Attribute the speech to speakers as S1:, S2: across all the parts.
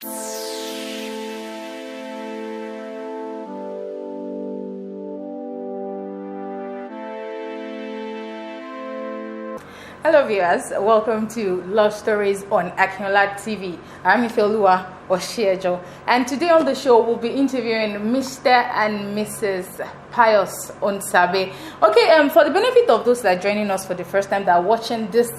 S1: Hello viewers, welcome to Love Stories on Akinola TV. I'm Ifeoluwa Osiejo, and today on the show we'll be interviewing Mr. and Mrs. Pius Onsabe. Okay, for the benefit of those that are joining us for the first time, that are watching this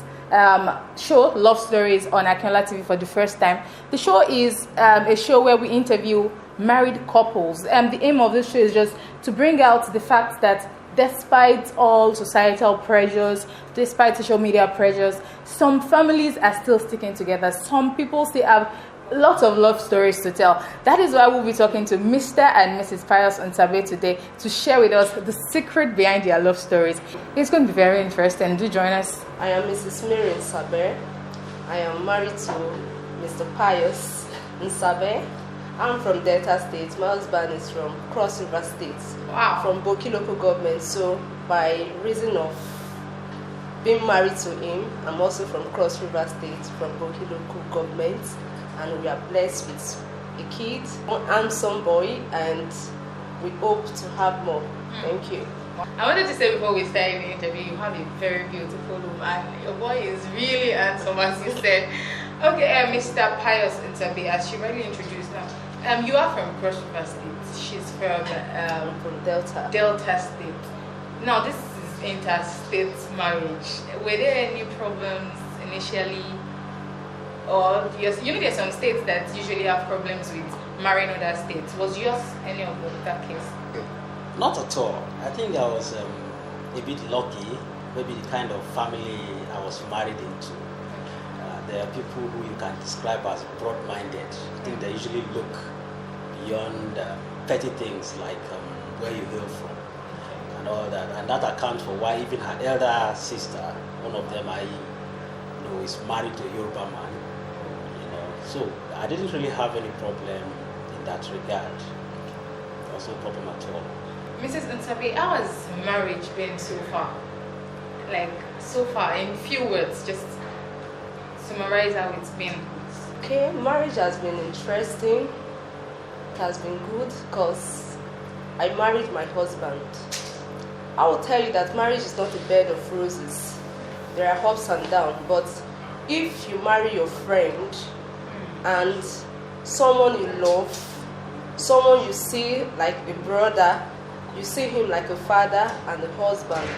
S1: show, Love Stories on Akinola TV for the first time, the show is a show where we interview married couples. The aim of this show is just to bring out the fact that despite all societal pressures, despite social media pressures, some families are still sticking together. Some people still have lots of love stories to tell. That is why we'll be talking to Mr. and Mrs. Pius Onsabe today to share with us the secret behind their love stories. It's going to be very interesting. Do join us.
S2: I am Mrs. Mary Onsabe. I am married to Mr. Pius Onsabe. I'm from Delta State. My husband is from Cross River State.
S1: Wow.
S2: From Boki local government. So by reason of being married to him, I'm also from Cross River State, from Boki local government, and we are blessed with a kid, one handsome boy, and we hope to have more. Thank you.
S1: I wanted to say before we start the interview, you have a very beautiful woman. Your boy is really handsome, as you said. Okay, Mr. Pius Onsabe, as she rightly introduced now, you are from Cross River State. She's from Delta State. Now, this is interstate marriage. Were there any problems initially? Or, there's some states that usually have problems with marrying other states. Was yours any of that case?
S3: Not at all. I think I was a bit lucky. Maybe the kind of family I was married into. There are people who you can describe as broad-minded. I think they usually look beyond petty things like where you hail from and all that. And that accounts for why even her elder sister, one of them is married to a Yoruba man. So I didn't really have any problem in that regard. There was no problem at all.
S1: Mrs. Onsabe, how has marriage been so far? Like, so far, in few words, just summarize how it's been.
S2: Okay, marriage has been interesting. It has been good because I married my husband. I will tell you that marriage is not a bed of roses. There are ups and downs, but if you marry your friend and someone you love, someone you see like a brother, you see him like a father and a husband,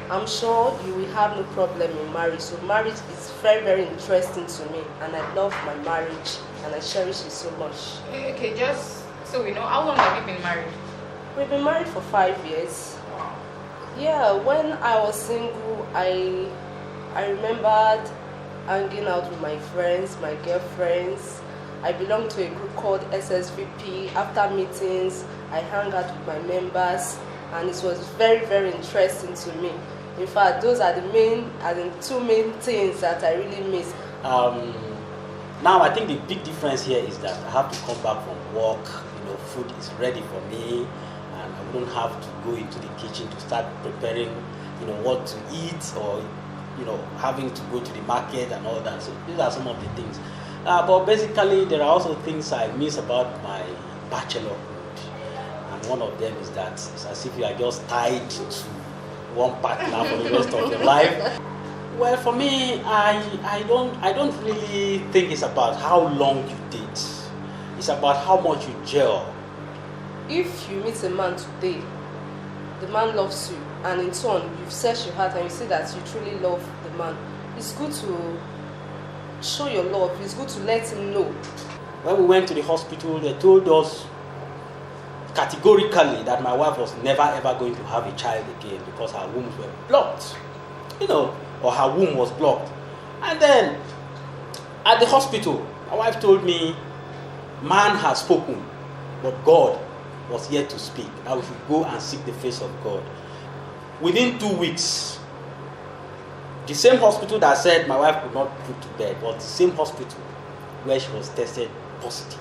S2: I'm sure you will have no problem in marriage. So marriage is very, very interesting to me, and I love my marriage and I cherish it so much.
S1: Okay, just so we know, how long have you been married?
S2: We've been married for 5 years.
S1: Wow.
S2: Yeah, when I was single, I remembered hanging out with my friends, my girlfriends. I belonged to a group called SSVP. After meetings, I hung out with my members, and it was very, very interesting to me. In fact, those are the two main things that I really miss.
S3: Now, I think the big difference here is that I have to come back from work. Food is ready for me, and I don't have to go into the kitchen to start preparing, what to eat, or having to go to the market and all that. So these are some of the things. But basically, there are also things I miss about my bachelorhood. And one of them is that it's as if you are just tied to one partner for the rest of your life. Well, for me, I don't really think it's about how long you date. It's about how much you gel.
S2: If you meet a man today, the man loves you, and in turn you've searched your heart and you see that you truly love the man, it's good to show your love. It's good to let him know.
S3: When we went to the hospital, they told us categorically that my wife was never ever going to have a child again because her wombs were blocked, or her womb was blocked. And then at the hospital, my wife told me, man has spoken, but God was yet to speak. That we should go and seek the face of God. Within 2 weeks, the same hospital that said my wife could not put to bed was the same hospital where she was tested positive.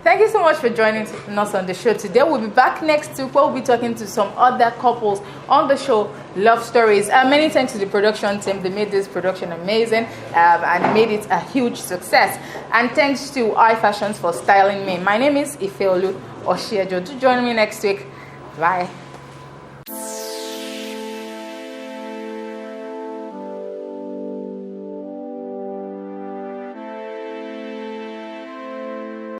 S1: Thank you so much for joining us on the show today. We'll be back next week where we'll be talking to some other couples on the show, Love Stories. Many thanks to the production team. They made this production amazing and made it a huge success. And thanks to iFashions for styling me. My name is Ifeolu Osiejo. Do join me next week. Bye.